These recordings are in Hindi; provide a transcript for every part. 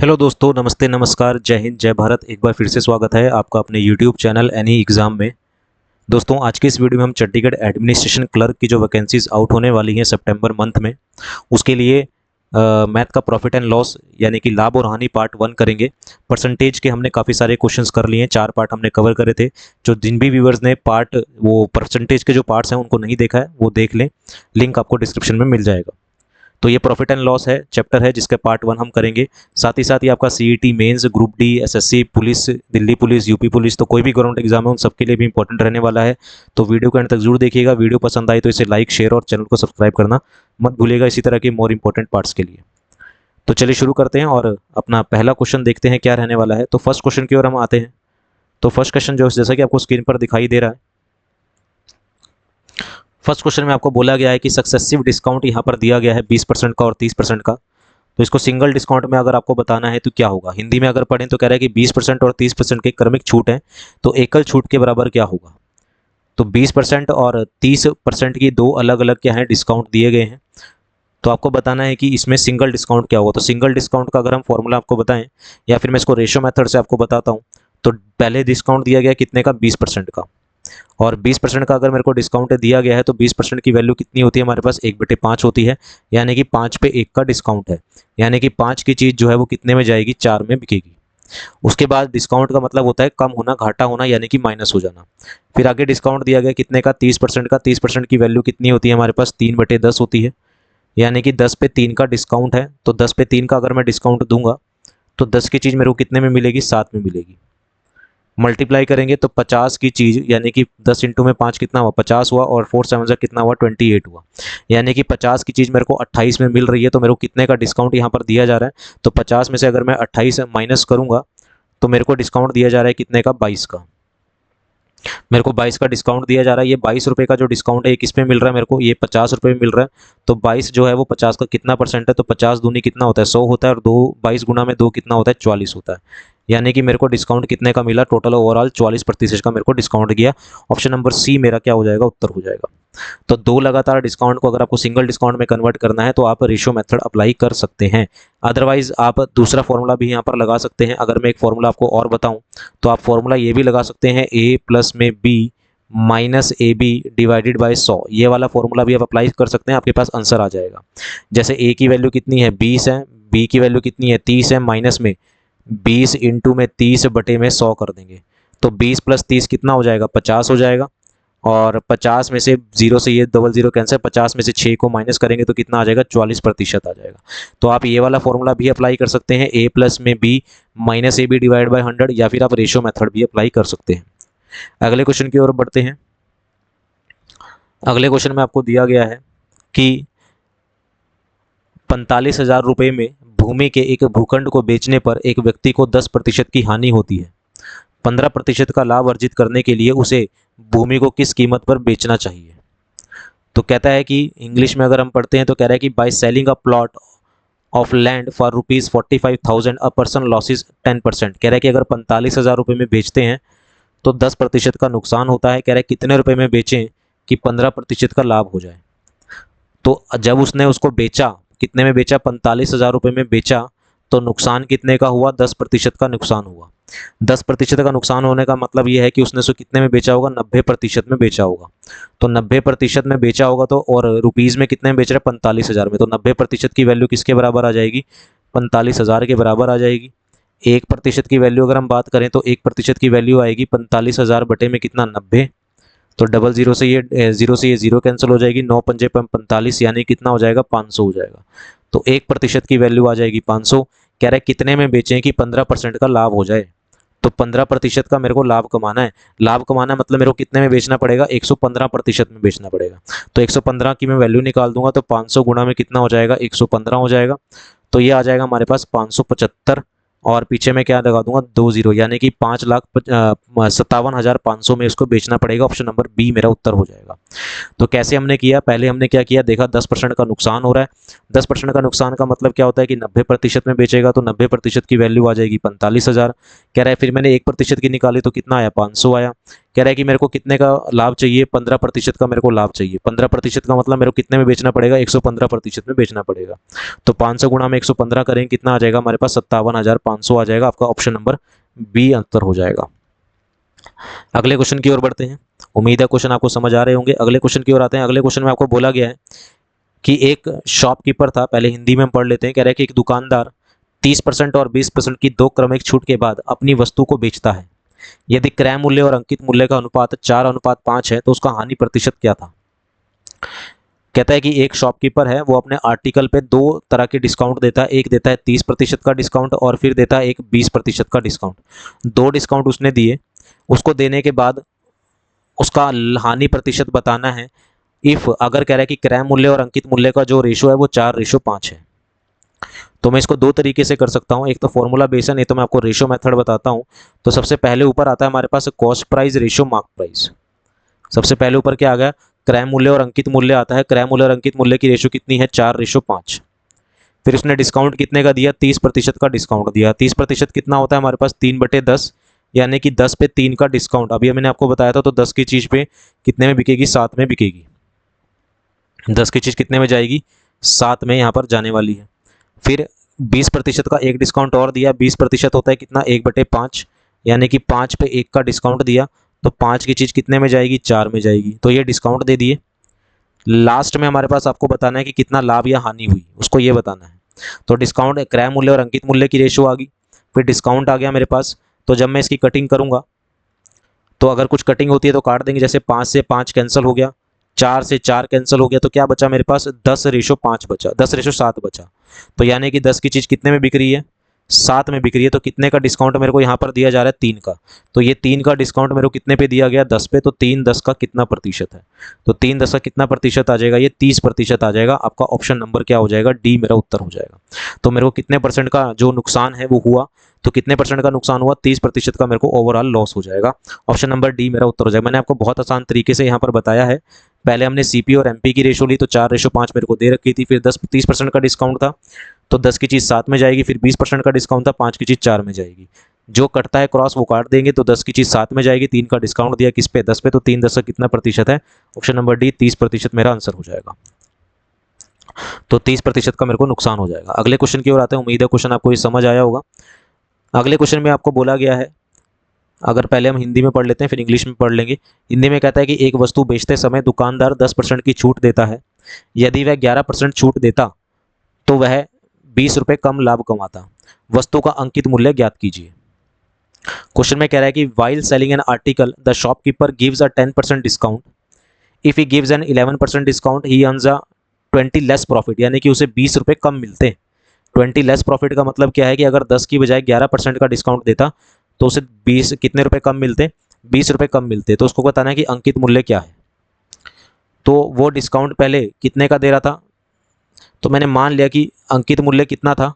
हेलो दोस्तों, नमस्ते, नमस्कार, जय हिंद, जय भारत। एक बार फिर से स्वागत है आपका अपने यूट्यूब चैनल एनी एग्ज़ाम में। दोस्तों, आज की इस वीडियो में हम चंडीगढ़ एडमिनिस्ट्रेशन क्लर्क की जो वैकेंसीज आउट होने वाली हैं सितंबर मंथ में, उसके लिए मैथ का प्रॉफिट एंड लॉस यानी कि लाभ और हानि पार्ट 1 करेंगे। परसेंटेज के हमने काफ़ी सारे क्वेश्चंस कर लिए हैं, 4 पार्ट हमने कवर करे थे। जो जिन भी व्यूवर्स ने पार्ट वो परसेंटेज के जो पार्ट्स हैं उनको नहीं देखा है वो देख लें, लिंक आपको डिस्क्रिप्शन में मिल जाएगा। तो ये प्रॉफिट एंड लॉस है चैप्टर है जिसके पार्ट 1 हम करेंगे। साथ ही साथ ये आपका CET mains, group D, SSC, police, Delhi police, UP police, तो कोई भी गवर्नमेंट एग्जाम है उन सबके लिए भी इंपॉर्टेंट रहने वाला है। तो वीडियो को एंड तक जरूर देखिएगा। वीडियो पसंद आई तो इसे लाइक, शेयर और चैनल को सब्सक्राइब करना मत भूलिएगा इसी तरह के मोर इंपॉर्टेंट पार्ट्स के लिए। तो चलिए शुरू करते हैं और अपना पहला क्वेश्चन देखते हैं क्या रहने वाला है। तो फर्स्ट क्वेश्चन की ओर हम आते हैं। तो फर्स्ट क्वेश्चन जो जैसा कि आपको स्क्रीन पर दिखाई दे रहा है, फर्स्ट क्वेश्चन में आपको बोला गया है कि सक्सेसिव डिस्काउंट यहाँ पर दिया गया है 20% का और 30% का। तो इसको सिंगल डिस्काउंट में अगर आपको बताना है तो क्या होगा। हिंदी में अगर पढ़ें तो कह रहा है कि 20% और 30% के क्रमिक छूट हैं, तो एकल छूट के बराबर क्या होगा। तो 20% और 30% की दो अलग अलग क्या है डिस्काउंट दिए गए हैं। तो आपको बताना है कि इसमें सिंगल डिस्काउंट क्या होगा। तो सिंगल डिस्काउंट का अगर हम फॉर्मूला आपको बताएं या फिर मैं इसको रेशो मेथड से आपको बताता हूँ। तो पहले डिस्काउंट दिया गया कितने का, 20% का, और 20% का अगर मेरे को डिस्काउंट दिया गया है तो 20% की वैल्यू कितनी होती है हमारे पास, 1/5 होती है। यानी कि 5 पे 1 का डिस्काउंट है, यानी कि 5 की चीज़ जो है वो कितने में जाएगी, 4 में बिकेगी। उसके बाद डिस्काउंट का मतलब होता है कम होना, घाटा होना, यानी कि माइनस हो जाना। फिर आगे डिस्काउंट दिया गया कितने का, 30% का। 30% की वैल्यू कितनी होती है हमारे पास, 3/10 होती है। यानी कि 10 पे 3 का डिस्काउंट है, तो 10 पे 3 का अगर मैं डिस्काउंट दूंगा तो 10 की चीज़ मेरे को कितने में मिलेगी, 7 में मिलेगी। मल्टीप्लाई करेंगे तो 50 की चीज़ यानी कि 10 इंटू में 5 कितना हुआ, 50 हुआ, और 4 7 कितना हुआ, 28 हुआ। यानी कि 50 की चीज़ मेरे को 28 में मिल रही है। तो मेरे को कितने का डिस्काउंट यहाँ पर दिया जा रहा है, तो 50 में से अगर मैं 28 माइनस करूँगा तो मेरे को डिस्काउंट दिया जा रहा है कितने का, 22 का। मेरे को 22 का डिस्काउंट दिया जा रहा है। ये 22 रुपये का जो डिस्काउंट है ये किस में मिल रहा है मेरे को, ये 50 रुपये में मिल रहा है। तो 22 जो है वो 50 का कितना परसेंट है, तो 50 दूनी कितना होता है, 100 होता है, और 22 गुना में 2 कितना होता है, 44 होता है। यानी कि मेरे को डिस्काउंट कितने का मिला, टोटल ओवरऑल 44% का मेरे को डिस्काउंट गया। ऑप्शन नंबर सी मेरा क्या हो जाएगा, उत्तर हो जाएगा। तो दो लगातार डिस्काउंट को अगर आपको सिंगल डिस्काउंट में कन्वर्ट करना है तो आप रेशियो मेथड अप्लाई कर सकते हैं। अदरवाइज आप दूसरा फॉर्मूला भी यहाँ पर लगा सकते हैं। अगर मैं एक फॉर्मूला आपको और बताऊं तो आप फॉर्मूला ये भी लगा सकते हैं, a प्लस में b minus A B divided by 100। ये वाला फॉर्मूला भी आप अप्लाई कर सकते हैं, आपके पास आंसर आ जाएगा। जैसे a की वैल्यू कितनी है, 20 है, b की वैल्यू कितनी है, 30 है, माइनस में 20 इंटू में 30 बटे में 100 कर देंगे तो 20 प्लस 30 कितना हो जाएगा, 50 हो जाएगा। और 50 में से जीरो से ये डबल जीरो कैंसिल, 50 में से 6 को माइनस करेंगे तो कितना आ जाएगा, 44% आ जाएगा। तो आप ये वाला फॉर्मूला भी अप्लाई कर सकते हैं, a प्लस में b minus A B divide by 100, या फिर आप रेशियो मेथड भी अप्लाई कर सकते हैं। अगले क्वेश्चन की ओर बढ़ते हैं। अगले क्वेश्चन में आपको दिया गया है कि 45,000 रुपये में भूमि के एक भूखंड को बेचने पर एक व्यक्ति को 10% की हानि होती है। 15% का लाभ अर्जित करने के लिए उसे भूमि को किस कीमत पर बेचना चाहिए। तो कहता है कि इंग्लिश में अगर हम पढ़ते हैं तो कह रहा है कि by selling a plot of land for ₹45,000 a person losses 10%। कह रहा है कि अगर 45,000 रुपये में बेचते हैं तो 10% का नुकसान होता है। कह रहा है कितने रुपए में बेचें कि 15% का लाभ हो जाए। तो जब उसने उसको बेचा, कितने में बेचा, 45,000 रुपये में बेचा, तो नुकसान कितने का हुआ, 10% का नुकसान हुआ। 10% का नुकसान होने का मतलब ये है कि उसने उसको कितने में बेचा होगा, 90% में बेचा होगा। तो 90% में बेचा होगा तो, और रुपीज़ में कितने में बेच रहा है, 45,000 में, तो 90% की वैल्यू किसके बराबर आ जाएगी, 45,000 के बराबर आ जाएगी। 1% की वैल्यू अगर हम बात करें तो 1% की वैल्यू आएगी 45,000 बटे में कितना, 90। तो डबल जीरो से ये जीरो कैंसिल हो जाएगी, 9 पंजे 45, यानी कितना हो जाएगा, 500 हो जाएगा। तो 1% की वैल्यू आ जाएगी 500। कह रहे कितने में बेचें कि 15% का लाभ हो जाए। तो 15% का मेरे को लाभ कमाना है। लाभ कमाना है मतलब मेरे को कितने में बेचना पड़ेगा, 115% में बेचना पड़ेगा। तो 115 की मैं वैल्यू निकाल दूंगा तो 500 गुना में कितना हो जाएगा, 115 हो जाएगा। तो ये आ जाएगा हमारे पास 575, और पीछे मैं क्या लगा दूंगा, 2 जीरो, यानी कि 5,57,500 में इसको बेचना पड़ेगा। ऑप्शन नंबर बी मेरा उत्तर हो जाएगा। तो कैसे हमने किया, पहले हमने क्या किया, देखा 10% का नुकसान हो रहा है। 10% का नुकसान का मतलब क्या होता है कि 90% में बेचेगा, तो 90% की वैल्यू आ जाएगी 45,000। कह रहा है फिर मैंने 1% की निकाली तो कितना आया, 500 आया। कह रहा है कि मेरे को कितने का लाभ चाहिए, 15% का मेरे को लाभ चाहिए। 15% का मतलब मेरे को कितने में बेचना पड़ेगा, 115% में बेचना पड़ेगा। तो 500 गुणा में 115 करेंगे, कितना आ जाएगा हमारे पास, 57,500 आ जाएगा। आपका ऑप्शन नंबर बी आंसर हो जाएगा। अगले क्वेश्चन की ओर बढ़ते हैं। उम्मीद है क्वेश्चन आपको समझ आ रहे होंगे। अगले क्वेश्चन की ओर आते हैं। अगले क्वेश्चन में आपको बोला गया है कि एक शॉपकीपर था, पहले हिंदी में हम पढ़ लेते हैं। कह रहा है कि एक दुकानदार 30% और 20% की दो क्रमिक छूट के बाद अपनी वस्तु को बेचता है। यदि क्रय मूल्य और अंकित मूल्य का अनुपात 4:5 है तो उसका हानि प्रतिशत क्या था। कहता है कि एक शॉपकीपर है, वो अपने आर्टिकल पे दो तरह के डिस्काउंट देता है। एक देता है 30% का डिस्काउंट और फिर देता है एक 20% का डिस्काउंट। दो डिस्काउंट उसने दिए। उसको देने के बाद उसका हानि प्रतिशत बताना है। इफ अगर कह रहा है कि क्रय मूल्य और अंकित मूल्य का जो रेशो है वो 4:5 है, तो मैं इसको दो तरीके से कर सकता हूँ। एक तो फॉर्मूला बेस है, नहीं तो मैं आपको रेशो मेथड बताता हूँ। तो सबसे पहले ऊपर आता है हमारे पास cost price ratio mark price. सबसे पहले ऊपर क्या आ गया, क्रय मूल्य और अंकित मूल्य आता है। क्रय मूल्य और अंकित मूल्य की रेशो कितनी है, 4:5। फिर उसने डिस्काउंट कितने का दिया, 30% का डिस्काउंट दिया। 30% कितना होता है हमारे पास, 3/10, यानी कि 10 पे 3 का डिस्काउंट। अभी मैंने आपको बताया था, तो 10 की चीज़ पे कितने में बिकेगी, 7 में बिकेगी। 10 की चीज़ कितने में जाएगी, 7 में यहाँ पर जाने वाली है। फिर 20% का एक डिस्काउंट और दिया। 20% होता है कितना, 1/5, यानी कि 5 पे 1 का डिस्काउंट दिया। तो 5 की चीज़ कितने में जाएगी, 4 में जाएगी। तो ये डिस्काउंट दे दिए। लास्ट में हमारे पास आपको बताना है कि कितना लाभ या हानि हुई, उसको ये बताना है। तो डिस्काउंट, क्रय मूल्य और अंकित मूल्य की रेशो आ गई। फिर डिस्काउंट आ गया मेरे पास। तो जब मैं इसकी कटिंग करूँगा, तो अगर कुछ कटिंग होती है तो काट देंगे। जैसे 5 से 5 कैंसिल हो गया, 4 से 4 कैंसिल हो गया, तो क्या बचा मेरे पास, 10:5 बचा, 10:7 बचा। तो यानी कि 10 की चीज़ कितने में बिक रही है, 7 में बिक रही है। तो कितने का डिस्काउंट मेरे को यहाँ पर दिया जा रहा है, 3 का। तो ये 3 का डिस्काउंट मेरे को कितने पे दिया गया, 10 पे। तो 3 10 का कितना प्रतिशत है, तो 3 10 का कितना प्रतिशत आ जाएगा, ये 30% आ जाएगा। आपका ऑप्शन नंबर क्या हो जाएगा, डी मेरा उत्तर हो जाएगा। तो मेरे को कितने परसेंट का जो नुकसान है वो हुआ, तो कितने परसेंट का नुकसान हुआ, 30% का मेरे को ओवरऑल लॉस हो जाएगा। ऑप्शन नंबर डी मेरा उत्तर हो जाएगा। मैंने आपको बहुत आसान तरीके से यहाँ पर बताया है। पहले हमने सीपी और एमपी की रेशो ली, तो 4:5 मेरे को दे रखी थी। फिर 30% का डिस्काउंट था, तो 10 की चीज़ 7 में जाएगी। फिर 20% का डिस्काउंट था, 5 की चीज़ 4 में जाएगी। जो कटता है क्रॉस वो काट देंगे। तो 10 की चीज़ 7 में जाएगी, 3 का डिस्काउंट दिया किस पे, 10 पे। तो 3 10 का कितना प्रतिशत है, ऑप्शन नंबर डी 30% मेरा आंसर हो जाएगा। तो 30% का मेरे को नुकसान हो जाएगा। अगले क्वेश्चन की ओर आते हैं। उम्मीद है क्वेश्चन आपको ये समझ आया होगा। अगले क्वेश्चन में आपको बोला गया है, अगर पहले हम हिंदी में पढ़ लेते हैं फिर इंग्लिश में पढ़ लेंगे। हिंदी में कहता है कि एक वस्तु बेचते समय दुकानदार 10% की छूट देता है। यदि वह 11% छूट देता तो वह 20 रुपये कम लाभ कमाता। वस्तु का अंकित मूल्य ज्ञात कीजिए। क्वेश्चन में कह रहा है कि while selling an article the shopkeeper gives a 10% discount. If he gives an 11% discount he earns a 20 less profit, यानी कि उसे 20 रुपये कम मिलते हैं। 20 लेस प्रॉफिट का मतलब क्या है कि अगर 10 की बजाय 11% का डिस्काउंट देता तो उसे 20 कितने रुपए कम मिलते, 20 रुपये कम मिलते। तो उसको बताना है कि अंकित मूल्य क्या है। तो वो डिस्काउंट पहले कितने का दे रहा था, तो मैंने मान लिया कि अंकित मूल्य कितना था,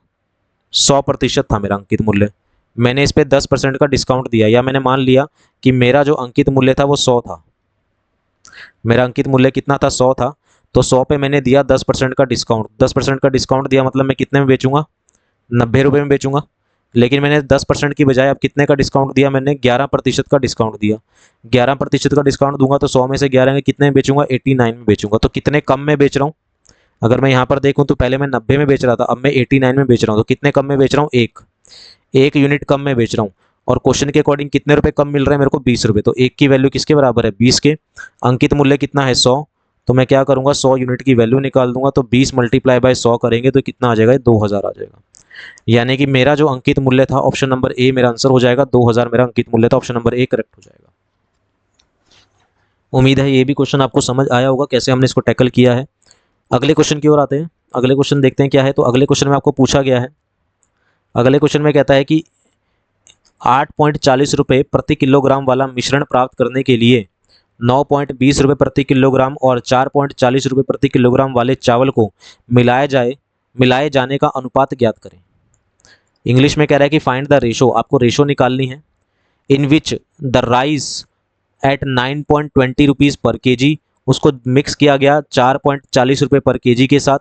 100% था मेरा अंकित मूल्य। मैंने इस पर 10% का डिस्काउंट दिया, या मैंने मान लिया कि मेरा जो अंकित मूल्य था वो 100 था। मेरा अंकित मूल्य कितना था, 100 था। तो 100 पे मैंने दिया 10% का डिस्काउंट। 10% का डिस्काउंट दिया मतलब मैं कितने में बेचूंगा, 90 रुपये में बेचूंगा। लेकिन मैंने 10% की बजाय अब कितने का डिस्काउंट दिया, मैंने 11% का डिस्काउंट दिया। 11% का डिस्काउंट दूंगा तो 100 में से 11 में कितने में बेचूंगा, 89 में बेचूंगा। तो कितने कम में बेच रहा हूँ, अगर मैं यहाँ पर देखूँ तो पहले मैं 90 में बेच रहा था, अब मैं 89 में बेच रहा हूँ। तो कितने कम में बेच रहा हूँ, एक यूनिट कम में बेच रहा हूँ। और क्वेश्चन के अकॉर्डिंग कितने रुपए कम मिल रहे हैं मेरे को, 20 रुपये। तो एक की वैल्यू किसके बराबर है, 20 के। अंकित मूल्य कितना है, 100। तो मैं क्या करूँगा, 100 यूनिट की वैल्यू निकाल दूंगा। तो 20 मल्टीप्लाई बाय 100 करेंगे तो कितना आ जाएगा, 2000 आ जाएगा। यानी कि मेरा जो अंकित मूल्य था, ऑप्शन नंबर ए मेरा आंसर हो जाएगा। 2000 मेरा अंकित मूल्य था, ऑप्शन नंबर ए करेक्ट हो जाएगा। उम्मीद है ये भी क्वेश्चन आपको समझ आया होगा कैसे हमने इसको टैकल किया है। अगले क्वेश्चन की ओर आते हैं। अगले क्वेश्चन देखते हैं क्या है। तो अगले क्वेश्चन में आपको पूछा गया है, अगले क्वेश्चन में कहता है कि 8.40 रुपये प्रति किलोग्राम वाला मिश्रण प्राप्त करने के लिए 9.20 रुपये प्रति किलोग्राम और 4.40 रुपये प्रति किलोग्राम वाले चावल को मिलाए जाने का अनुपात ज्ञात करें। इंग्लिश में कह रहा है कि फाइंड द रेशो, आपको रेशो निकालनी है। In which the rice at 9.20 rupees per KG, उसको मिक्स किया गया 4.40 रुपये पर केजी के साथ,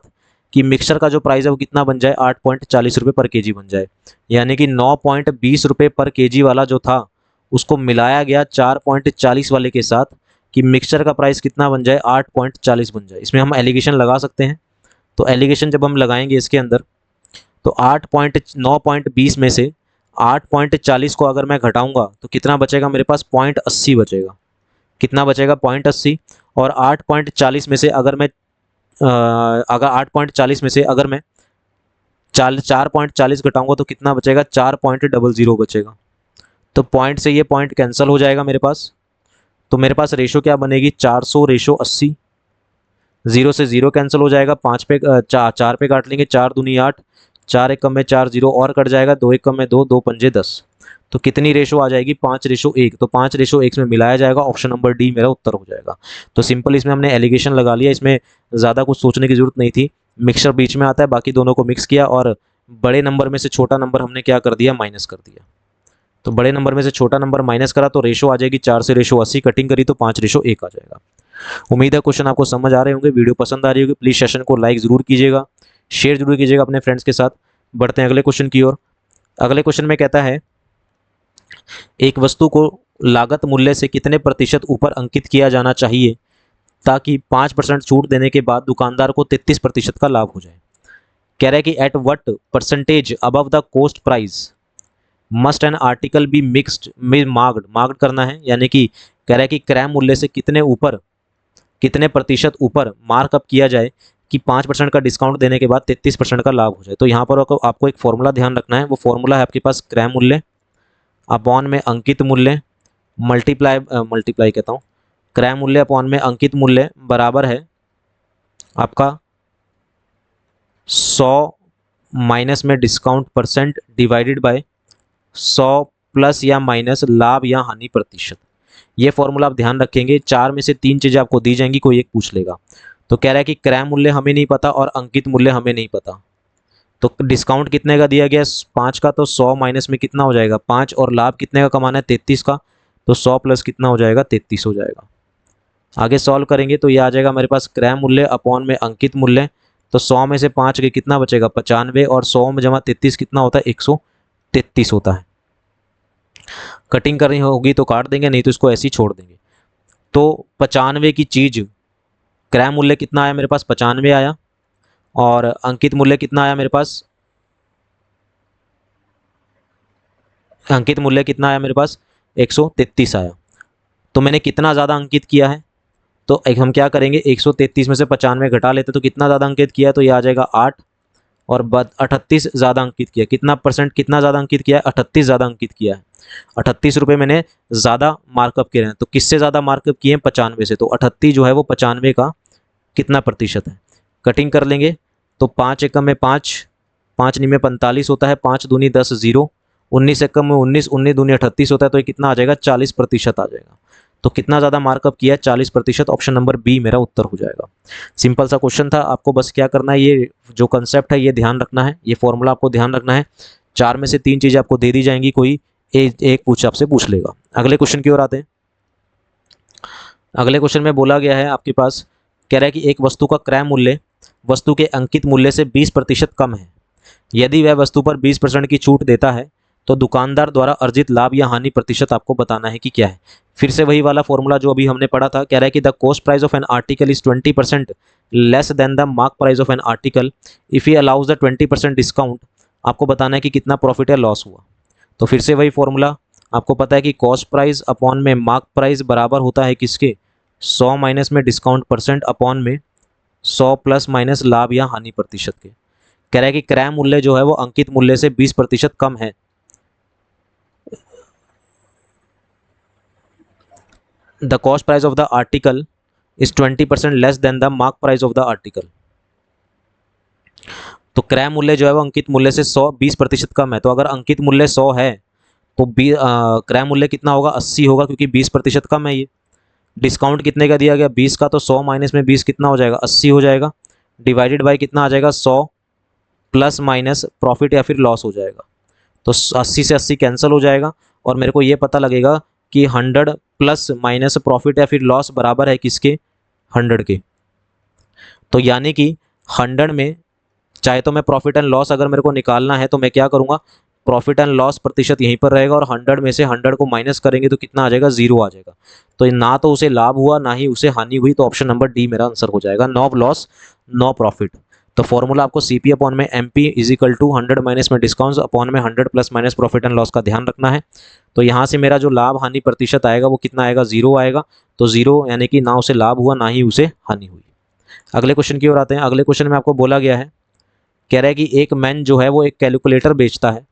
कि मिक्सचर का जो प्राइस है वो कितना बन जाए, 8.40 रुपये पर केजी बन जाए। यानी कि 9.20 रुपये पर केजी वाला जो था उसको मिलाया गया 4.40 वाले के साथ कि मिक्सचर का प्राइस कितना बन जाए, 8.40 बन जाए। इसमें हम एलिगेशन लगा सकते हैं। तो एलिगेशन जब हम लगाएंगे इसके अंदर, तो 9.20 में से 8.40 को अगर मैं घटाऊंगा तो कितना बचेगा मेरे पास, 0.80 बचेगा। कितना बचेगा, 0.80। और 8.40 में से अगर मैं अगर 8.40 में से अगर मैं 4.40 घटाऊंगा तो कितना बचेगा, 4.00 बचेगा। तो पॉइंट से ये पॉइंट कैंसिल हो जाएगा मेरे पास। तो मेरे पास रेशो क्या बनेगी, 400/80। 0 से 0 कैंसिल हो जाएगा, 5 पे 4 पे काट लेंगे, 4 दूनी 8, 4 एक कम में 4 0 और कट जाएगा, 2 एक कम में 2, 2 पंजे 10। तो कितनी रेशो आ जाएगी, 5/1। तो 5/1 में मिलाया जाएगा। ऑप्शन नंबर डी मेरा उत्तर हो जाएगा। तो सिंपल इसमें हमने एलिगेशन लगा लिया, इसमें ज़्यादा कुछ सोचने की जरूरत नहीं थी। मिक्सचर बीच में आता है, बाकी दोनों को मिक्स किया और बड़े नंबर में से छोटा नंबर हमने क्या कर दिया, माइनस कर दिया। तो बड़े नंबर में से छोटा नंबर माइनस करा तो रेशो आ जाएगी 4/80। कटिंग करी तो 5/1 आ जाएगा। उम्मीद है क्वेश्चन आपको समझ आ रहे होंगे, वीडियो पसंद आ रही होगी। प्लीज़ सेशन को लाइक ज़रूर कीजिएगा, शेयर जरूर कीजिएगा अपने फ्रेंड्स के साथ। बढ़ते हैं अगले क्वेश्चन की ओर। अगले क्वेश्चन में कहता है, एक वस्तु को लागत मूल्य से कितने प्रतिशत ऊपर अंकित किया जाना चाहिए ताकि 5% छूट देने के बाद दुकानदार को 33% का लाभ हो जाए। कह रहा है कि at what percentage above the coast price must an article be mixed में मार्क्ड करना है, यानी कि कह रहा है कि क्रय मूल्य से कितने प्रतिशत ऊपर मार्कअप किया जाए कि 5% का डिस्काउंट देने के बाद 33% का लाभ हो जाए। तो यहाँ पर आपको एक फॉर्मूला ध्यान रखना है। वो फॉर्मूला है आपके पास, क्रय मूल्य अपॉन में अंकित मूल्य मल्टीप्लाई कहता हूँ, क्रय मूल्य अपॉन में अंकित मूल्य बराबर है आपका 100 माइनस में discount percent divided by 100 plus या माइनस लाभ या हानि प्रतिशत। ये फॉर्मूला आप ध्यान रखेंगे। 4 में से 3 चीज़ें आपको दी जाएंगी, कोई एक पूछ लेगा। तो कह रहा है कि क्रय मूल्य हमें नहीं पता और अंकित मूल्य हमें नहीं पता, तो डिस्काउंट कितने का दिया गया, 5 का, तो 100 माइनस में कितना हो जाएगा, 5, और लाभ कितने का कमाना है, 33 का, तो 100 प्लस कितना हो जाएगा, 33 हो जाएगा। आगे सॉल्व करेंगे तो ये आ जाएगा मेरे पास क्रय मूल्य अपॉन में अंकित मूल्य। तो 100 में से 5 के कितना बचेगा, 95, और 100 में जमा 33 कितना होता है, 133 होता है। कटिंग करनी होगी तो काट देंगे, नहीं तो इसको ऐसे ही छोड़ देंगे। तो 95 की चीज़ क्रय मूल्य कितना आया मेरे पास, 95 आया, और अंकित मूल्य कितना आया मेरे पास, अंकित मूल्य कितना आया मेरे पास, 133 आया। तो मैंने कितना ज़्यादा अंकित किया है, तो एक हम क्या करेंगे, 133 में से 95 घटा लेते, तो कितना ज़्यादा अंकित किया, तो ये आ जाएगा 8, और 38 ज़्यादा अंकित किया। कितना परसेंट, कितना ज़्यादा अंकित किया है, 38 ज़्यादा अंकित किया है। 38 रुपये मैंने ज़्यादा मार्कअप किए हैं। तो किससे ज़्यादा मार्कअप किए हैं, 95 से। तो 38 जो है वो 95 का कितना प्रतिशत है। कटिंग कर लेंगे तो 5 एकम में 5, 5 नी में 45 होता है, 5 दूनी 10, 0, 19 एकम में 19, 19 दूनी 38 होता है, तो ये कितना आ जाएगा, 40% आ जाएगा। तो कितना ज़्यादा मार्कअप किया है, 40%। ऑप्शन नंबर बी मेरा उत्तर हो जाएगा। सिंपल सा क्वेश्चन था, आपको बस क्या करना है, ये जो कंसेप्ट है ये ध्यान रखना है, ये फॉर्मूला आपको ध्यान रखना है। 4 में से 3 चीज़ें आपको दे दी जाएंगी, कोई एक पूछ आपसे पूछ लेगा। अगले क्वेश्चन की ओर आते हैं। अगले क्वेश्चन में बोला गया है आपके पास, कह रहा है कि एक वस्तु का क्रय मूल्य वस्तु के अंकित मूल्य से 20% कम है। यदि वह वस्तु पर 20% की छूट देता है तो दुकानदार द्वारा अर्जित लाभ या हानि प्रतिशत आपको बताना है कि क्या है। फिर से वही वाला फॉर्मूला जो अभी हमने पढ़ा था। कह रहा है कि the cost price of an article is 20% less than the mark price of an article if he allows the 20% discount. आपको बताना है कि कितना प्रॉफिट या लॉस हुआ। तो फिर से वही फॉर्मूला, आपको पता है कि कॉस्ट प्राइस अपॉन में मार्क प्राइस बराबर होता है किसके, 100 माइनस में डिस्काउंट परसेंट अपॉन में 100 प्लस माइनस लाभ या हानि प्रतिशत के। कह रहा है कि क्रय मूल्य जो है वो अंकित मूल्य से 20% कम है। The cost price of the article is 20% less than the mark price of the article. तो क्रय मूल्य जो है वो अंकित मूल्य से 20% कम है। तो अगर अंकित मूल्य 100 है तो क्रय मूल्य कितना होगा, 80 होगा, क्योंकि 20% कम है। ये डिस्काउंट कितने का दिया गया, 20 का, तो 100 माइनस में 20 कितना हो जाएगा, 80 हो जाएगा, डिवाइडेड बाय कितना आ जाएगा, 100 प्लस माइनस प्रॉफिट या फिर लॉस हो जाएगा। तो 80 से 80 कैंसिल हो जाएगा, और मेरे को ये पता लगेगा कि 100 प्लस माइनस प्रॉफिट या फिर लॉस बराबर है किसके, 100 के। तो यानी कि 100 में चाहे तो मैं प्रॉफिट एंड लॉस अगर मेरे को निकालना है तो मैं क्या करूँगा, प्रॉफिट एंड लॉस प्रतिशत यहीं पर रहेगा और 100 में से 100 को माइनस करेंगे तो कितना आ जाएगा, 0 आ जाएगा। तो ना तो उसे लाभ हुआ ना ही उसे हानि हुई, तो ऑप्शन नंबर डी मेरा आंसर हो जाएगा, नो लॉस नो प्रॉफिट। तो फॉर्मूला आपको सीपी अपॉन में MP is equal to 100 minus में डिस्काउंट अपॉन में 100 plus minus profit and loss का ध्यान रखना है। तो यहाँ से मेरा जो लाभ हानि प्रतिशत आएगा वो कितना आएगा, 0 आएगा। तो 0 यानी कि ना उसे लाभ हुआ ना ही उसे हानि हुई। अगले क्वेश्चन की ओर आते हैं। अगले क्वेश्चन में आपको बोला गया है, कह रहा है कि एक मैन जो है वो एक कैलकुलेटर बेचता है।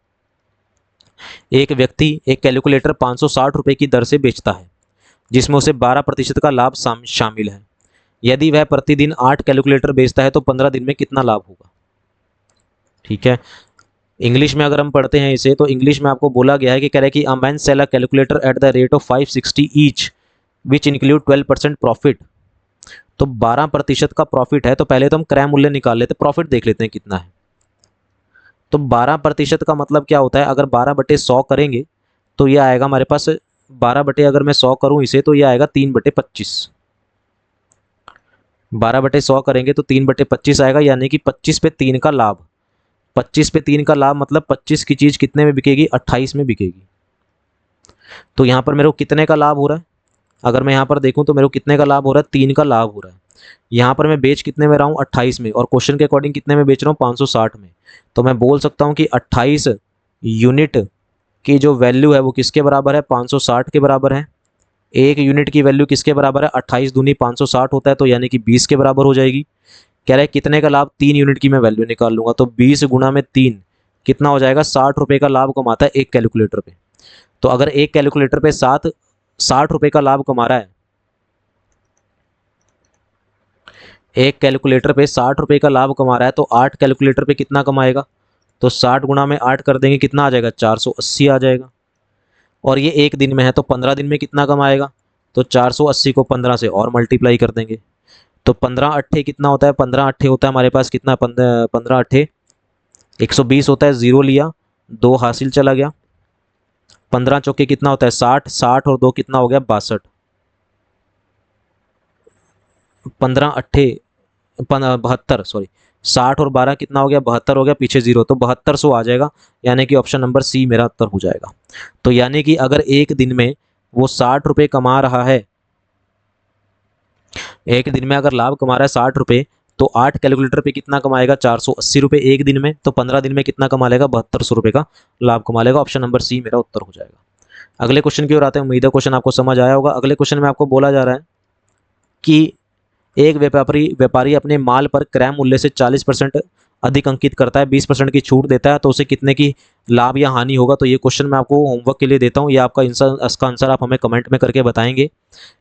एक व्यक्ति एक कैलकुलेटर 560 रुपये की दर से बेचता है जिसमें उसे 12% का लाभ शामिल है। यदि वह प्रतिदिन 8 कैलकुलेटर बेचता है तो 15 दिन में कितना लाभ होगा। ठीक है, इंग्लिश में अगर हम पढ़ते हैं इसे, तो इंग्लिश में आपको बोला गया है कि कह रहा है कि a man sell a calculator at the rate of 560 each which include 12% profit. तो 12% का प्रॉफिट है, तो पहले तो हम क्रय मूल्य निकाल लेते, प्रॉफिट देख लेते हैं कितना है। तो 12% का मतलब क्या होता है, अगर 12/100 करेंगे तो ये आएगा हमारे पास 12 अगर मैं 100 करूं इसे तो ये आएगा 3/25। 12/100 करेंगे तो 3/25 आएगा, यानी कि 25 पे 3 का लाभ। 25 पे 3 का लाभ मतलब 25 की चीज़ कितने में बिकेगी, 28 में बिकेगी। तो यहाँ पर मेरे को कितने का लाभ हो रहा है, अगर मैं यहाँ पर देखूँ तो मेरे को कितने का लाभ हो रहा है, 3 का लाभ हो रहा है। यहाँ पर मैं बेच कितने में रहा हूँ, 28 में, और क्वेश्चन के अकॉर्डिंग कितने में बेच रहा हूँ, 560 में। तो मैं बोल सकता हूँ कि 28 यूनिट की जो वैल्यू है वो किसके बराबर है, 560 के बराबर है। एक यूनिट की वैल्यू किसके बराबर है, 28 दूनी 560 होता है, तो यानी कि 20 के बराबर हो जाएगी। कह रहा है कितने का लाभ, 3 यूनिट की मैं वैल्यू निकाल लूंगा, तो 20 गुणा में 3 कितना हो जाएगा, 60 रुपये का लाभ कमाता है एक कैलकुलेटर पे। तो अगर एक कैलकुलेटर पे 60 रुपये का लाभ कमा रहा है, एक कैलकुलेटर पे 60 रुपये का लाभ कमा रहा है, तो 8 कैलकुलेटर पे कितना कमाएगा, तो 60 गुणा में 8 कर देंगे, कितना आ जाएगा, 480 आ जाएगा। और ये एक दिन में है, तो 15 दिन में कितना कमाएगा, तो 480 को 15 से और मल्टीप्लाई कर देंगे। तो 15 अट्ठे कितना होता है, 15 अट्ठे होता है हमारे पास कितना, 15 अट्ठे 120 होता है, 0 लिया, 2 हासिल चला गया। 15 चौके कितना होता है, 60, 60 और 2 कितना हो गया, 62। 15 अट्ठे 72, सॉरी 60 और 12 कितना हो गया, 72 हो गया, पीछे 0, तो 7200 आ जाएगा, यानी कि ऑप्शन नंबर सी मेरा उत्तर हो जाएगा। तो यानी कि अगर एक दिन में वो 60 रुपये कमा रहा है, एक दिन में अगर लाभ कमा रहा है 60 रुपये, तो 8 कैलकुलेटर पे कितना कमाएगा, 480 रुपये एक दिन में, तो 15 दिन में कितना कमा लेगा, 7200 रुपये का लाभ कमा लेगा। ऑप्शन नंबर सी मेरा उत्तर हो जाएगा। अगले क्वेश्चन की ओर आते हैं। उम्मीद है क्वेश्चन आपको समझ आया होगा। अगले क्वेश्चन में आपको बोला जा रहा है कि एक व्यापारी अपने माल पर क्रय मूल्य से 40% अधिक अंकित करता है, 20% की छूट देता है, तो उसे कितने की लाभ या हानि होगा। तो ये क्वेश्चन मैं आपको होमवर्क के लिए देता हूँ, ये आपका इसका आंसर आप हमें कमेंट में करके बताएंगे।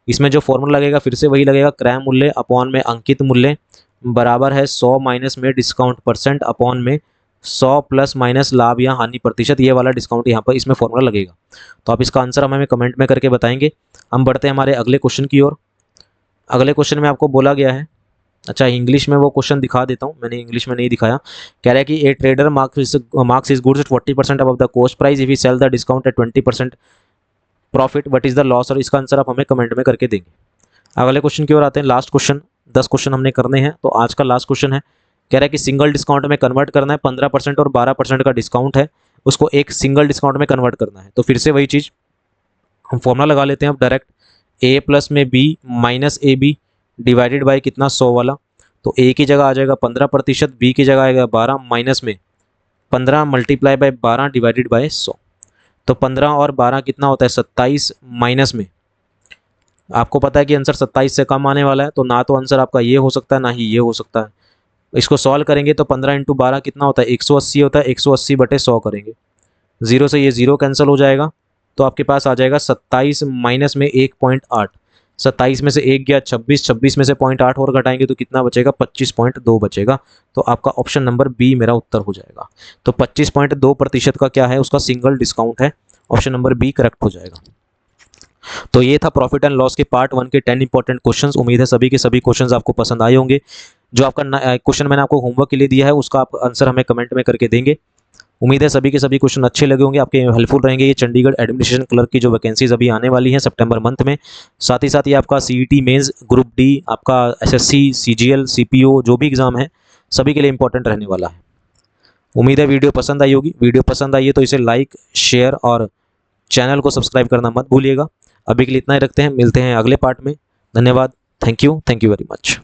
इसमें जो फॉर्मूला लगेगा फिर से वही लगेगा, क्रय मूल्य अपॉन में अंकित मूल्य बराबर है 100 माइनस में डिस्काउंट परसेंट अपॉन में 100 प्लस माइनस लाभ या हानि प्रतिशत, ये वाला डिस्काउंट यहाँ पर इसमें फॉर्मूला लगेगा। तो आप इसका आंसर हमें कमेंट में करके बताएंगे। हम बढ़ते हैं हमारे अगले क्वेश्चन की ओर। अगले क्वेश्चन में आपको बोला गया है, अच्छा इंग्लिश में वो क्वेश्चन दिखा देता हूँ, मैंने इंग्लिश में नहीं दिखाया। कह रहा है कि a trader marks his goods at 40% above the cost price if he sell the discount at 20% profit, what is the loss, और इसका आंसर आप हमें कमेंट में करके देंगे। अगले क्वेश्चन की ओर आते हैं। लास्ट क्वेश्चन, 10 क्वेश्चन हमने करने हैं, तो आज का लास्ट क्वेश्चन है। कह रहा है कि सिंगल डिस्काउंट में कन्वर्ट करना है, 15% और 12% का डिस्काउंट है, उसको एक सिंगल डिस्काउंट में कन्वर्ट करना है। तो फिर से वही चीज़ हम फॉर्मूला लगा लेते हैं अब डायरेक्ट, ए प्लस में B minus A B divided by कितना, 100 वाला। तो ए की जगह आ जाएगा 15%, बी की जगह आएगा 12 माइनस में 15 मल्टीप्लाई बाय 12 डिवाइडेड बाय 100। तो 15 और 12 कितना होता है, 27 माइनस में, आपको पता है कि आंसर 27 से कम आने वाला है, तो ना तो आंसर आपका ये हो सकता है ना ही ये हो सकता है। इसको सॉल्व करेंगे तो 15 इंटू 12 कितना होता है, 180 होता है, 180/100 करेंगे, 0 से ये 0 कैंसिल हो जाएगा, तो आपके पास आ जाएगा 27 माइनस में 1.8, 27 में से 1 गया 26, 26 में से 0.8 और घटाएंगे तो कितना बचेगा, 25.2 बचेगा। तो आपका ऑप्शन नंबर बी मेरा उत्तर हो जाएगा। तो 25.2% का क्या है, उसका सिंगल डिस्काउंट है, ऑप्शन नंबर बी करेक्ट हो जाएगा। तो ये था प्रॉफिट एंड लॉस के पार्ट 1 के 10 इंपॉर्टेंट क्वेश्चंस। उम्मीद है सभी के सभी क्वेश्चंस आपको पसंद आए होंगे। जो आपका क्वेश्चन मैंने आपको होमवर्क के लिए दिया है उसका आप आंसर हमें कमेंट में करके देंगे। उम्मीद है सभी के सभी क्वेश्चन अच्छे लगे होंगे, आपके हेल्पफुल रहेंगे। ये चंडीगढ़ एडमिनिस्ट्रेशन क्लर्क की जो वैकेंसीज अभी आने वाली हैं सितंबर मंथ में, साथ ही साथ ये आपका सीईटी मेंस, ग्रुप डी, आपका एसएससी, सीजीएल, सीपीओ जो भी एग्ज़ाम है सभी के लिए इंपॉर्टेंट रहने वाला है। उम्मीद है वीडियो पसंद आई होगी। वीडियो पसंद आई है तो इसे लाइक, शेयर और चैनल को सब्सक्राइब करना मत भूलिएगा। अभी के लिए इतना ही रखते हैं, मिलते हैं अगले पार्ट में। धन्यवाद। Thank you very much.